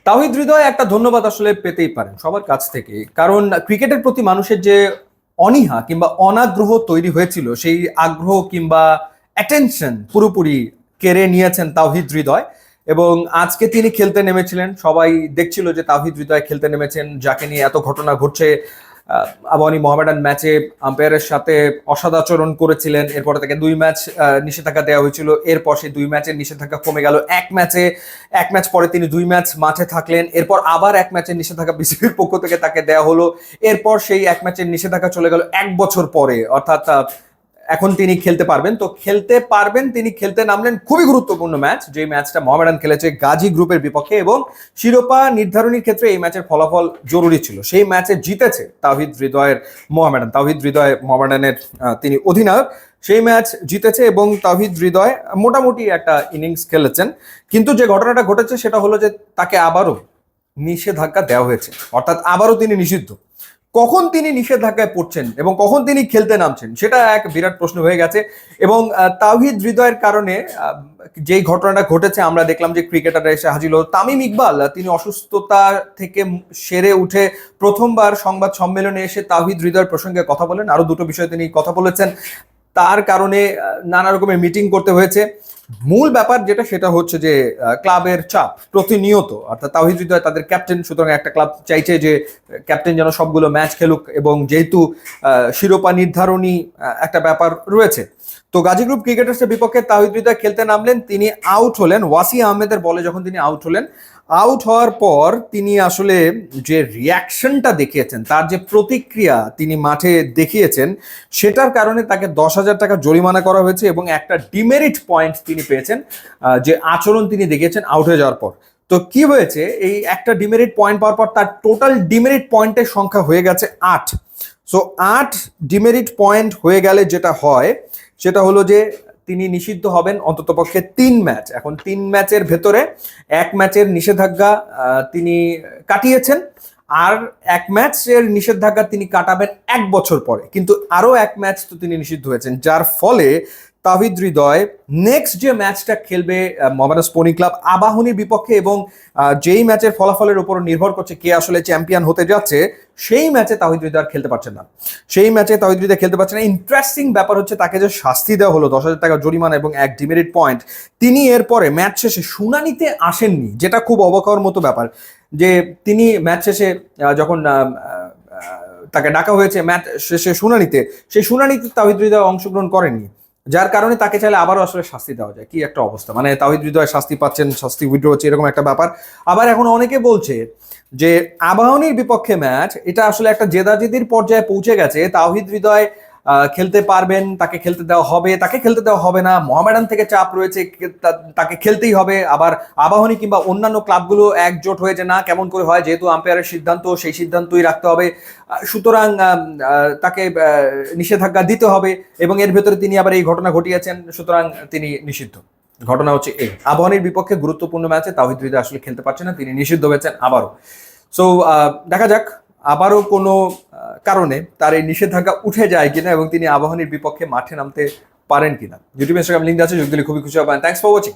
তাওহিদ হৃদয় একটা ধন্যবাদ আসলে পেতেই পারেন সবার কাছ থেকে, কারণ ক্রিকেটের প্রতি মানুষের যে অনীহা কিংবা অনাগ্রহ তৈরি হয়েছিল, সেই আগ্রহ কিংবা অ্যাটেনশন পুরোপুরি কেড়ে নিয়েছেন তাওহিদ হৃদয়। এবং আজকে তিনি খেলতে নেমেছিলেন, সবাই দেখছিল যে তাওহিদ হৃদয় খেলতে নেমেছেন, যাকে নিয়ে এত ঘটনা ঘটছে। আবাহনী মোহামেডান ম্যাচে আম্পায়ারের সাথে অসদাচরণ করেছিলেন, এরপরে তাকে 2 ম্যাচ নিষেধাজ্ঞা দেওয়া হয়েছিল, এরপর সেই 2 ম্যাচের নিষেধাজ্ঞা কমে গেল এক ম্যাচ পরে তিনি 2 ম্যাচ মাঠে থাকলেন, এরপর আবার 1 ম্যাচের নিষেধাজ্ঞা বিসিবির পক্ষ থেকে তাকে দেওয়া হলো, এরপর সেই 1 ম্যাচের নিষেধাজ্ঞা চলে গেল 1 বছর পরে, অর্থাৎ এখন তিনি খেলতে পারবেন। তো খেলতে পারবেন, তিনি খেলতে নামলেন খুবই গুরুত্বপূর্ণ ম্যাচ, যে ম্যাচটা মোহামেডান খেলেছে গাজী গ্রুপের বিপক্ষে, এবং শিরোপা নির্ধারণীর ক্ষেত্রে এই ম্যাচের ফলাফল জরুরি ছিল। সেই ম্যাচে জিতেছে তাওহিদ হৃদয়ের মোহামেডান। তাওহিদ হৃদয় মোহামেডানের তিনি অধিনায়ক। সেই ম্যাচ জিতেছে এবং তাওহিদ হৃদয় মোটামুটি একটা ইনিংস খেলেছেন। কিন্তু যে ঘটনাটা ঘটেছে সেটা হলো যে তাকে আবারও নিষেধাজ্ঞা দেওয়া হয়েছে, অর্থাৎ আবারও তিনি নিষিদ্ধ। কখন তিনি নিষেধাজ্ঞায় পড়ছেন এবং কখন তিনি খেলতে নামছেন, সেটা এক বিরাট প্রশ্ন হয়ে গেছে। এবং তাওহিদ হৃদয়ের কারণে যেই ঘটনাটা ঘটেছে, আমরা দেখলাম যে ক্রিকেটাররা এসে হাজির হলো। তামিম ইকবাল তিনি অসুস্থতা থেকে সেরে উঠে প্রথমবার সংবাদ সম্মেলনে এসে তাওহিদ হৃদয়ের প্রসঙ্গে কথা বলেন। আরো দুটো বিষয়ে তিনি কথা বলেছেন, তার কারণে নানা রকমের মিটিং করতে হয়েছে। মূল ব্যাপার যেটা, সেটা হচ্ছে যে ক্লাবের চাপ প্রতিনিয়ত, অর্থাৎ তাওহিদ হৃদয় তাদের ক্যাপ্টেন, সুতরাং একটা ক্লাব চাইছে যে ক্যাপ্টেন যেন সবগুলো ম্যাচ খেলুক, এবং যেহেতু শিরোপা নির্ধারণী একটা ব্যাপার রয়েছে। তো গাজী গ্রুপ ক্রিকেটার্সের বিপক্ষে তাওহিদ হৃদয় খেলতে নামলেন, তিনি আউট হলেন ওয়াসি আহমেদের বলে। যখন তিনি আউট হলেন, আউট হওয়ার পর তিনি আসলে যে রিয়াকশনটা দেখিয়েছেন, তার যে প্রতিক্রিয়া তিনি মাঠে দেখিয়েছেন, সেটার কারণে তাকে 10,000 টাকা জরিমানা করা হয়েছে এবং একটা ডিমেরিট পয়েন্ট তিনি পেয়েছেন, যে আচরণ তিনি দেখিয়েছেন আউট হয়ে যাওয়ার পর। তো কি হয়েছে, এই একটা ডিমেরিট পয়েন্ট পাওয়ার পর তার টোটাল ডিমেরিট পয়েন্টের সংখ্যা হয়ে গেছে 8। সো 8 ডিমেরিট পয়েন্ট হয়ে গেলে যেটা হয়, সেটা হলো যে তিনি নিষিদ্ধ হবেন অন্ততপক্ষে 3 ম্যাচ। এখন 3 ম্যাচের ভেতরে 1 ম্যাচের নিষেধাজ্ঞা তিনি কাটিয়েছেন, আর 1 ম্যাচের নিষেধাজ্ঞা তিনি কাটাবেন 1 বছর পরে। কিন্তু আরো 1 ম্যাচ তো তিনি নিষিদ্ধ হয়েছেন, যার ফলে তাওহিদ হৃদয় নেক্সট যে ম্যাচটা খেলবে মোহামেডান স্পোর্টিং ক্লাব আবাহনীর বিপক্ষে, এবং যেই ম্যাচের ফলাফলের উপর নির্ভর করছে কে আসলে চ্যাম্পিয়ন হতে যাচ্ছে, সেই ম্যাচে তাওহিদ হৃদয় আর খেলতে পারছেন না। সেই ম্যাচে তাওহিদ হৃদয় খেলতে পারছেন না। ইন্টারেস্টিং ব্যাপার হচ্ছে, তাকে যে শাস্তি দেওয়া হলো 10,000 টাকা জরিমানা এবং 1 ডিমেরিট পয়েন্ট, তিনি এরপরে ম্যাচ শেষে শুনানিতে আসেননি, যেটা খুব অবাক হওয়ার মতো ব্যাপার। যে তিনি ম্যাচ শেষে যখন তাকে ডাকা হয়েছে ম্যাচ শেষে শুনানিতে, সেই শুনানিতে তাওহিদ হৃদয় অংশগ্রহণ করেননি, যার কারণে তাকে চাইলে আবারও আসলে শাস্তি দেওয়া যায়। কি একটা অবস্থা, মানে তাওহিদ হৃদয় শাস্তি পাচ্ছেন, শাস্তি উইথড্র হচ্ছে, এরকম একটা ব্যাপার। আবার এখন অনেকে বলছে যে আবাহনীর বিপক্ষে ম্যাচ, এটা আসলে একটা জেদাজেদির পর্যায়ে পৌঁছে গেছে। তাওহিদ হৃদয় খেলতে পারবেন, তাকে খেলতে দেওয়া হবে, তাকে খেলতে দেওয়া হবে না, মোহামেডান থেকে চাপ রয়েছে, তাকে খেলতেই হবে। আবার আবাহনী কিংবা অন্যান্য ক্লাবগুলো একজোট হয়ে যে না, কেমন করে হয়, যেহেতু আম্পায়ারের সিদ্ধান্ত, সেই সিদ্ধান্তই রাখতে হবে, সুতরাং তাকে নিষেধাজ্ঞা দিতে হবে। এবং এর ভেতরে তিনি আবার এই ঘটনা ঘটিয়েছেন, সুতরাং তিনি নিষিদ্ধ। ঘটনা হচ্ছে এই, আবাহনীর বিপক্ষে গুরুত্বপূর্ণ ম্যাচে তাওহিদ হৃদয় আসলে খেলতে পারছেন না, তিনি নিষিদ্ধ হয়েছেন আবারও। সো দেখা যাক আবারও কোনো কারণে তার এই নিষেধাজ্ঞা উঠে যায় কিনা এবং তিনি আবাহনীর বিপক্ষে মাঠে নামতে পারেন কিনা। ইউটিউব ইনস্টাগ্রাম লিঙ্ক আছে, যোগ দিলে খুবই খুশি হবেন। Thanks for watching.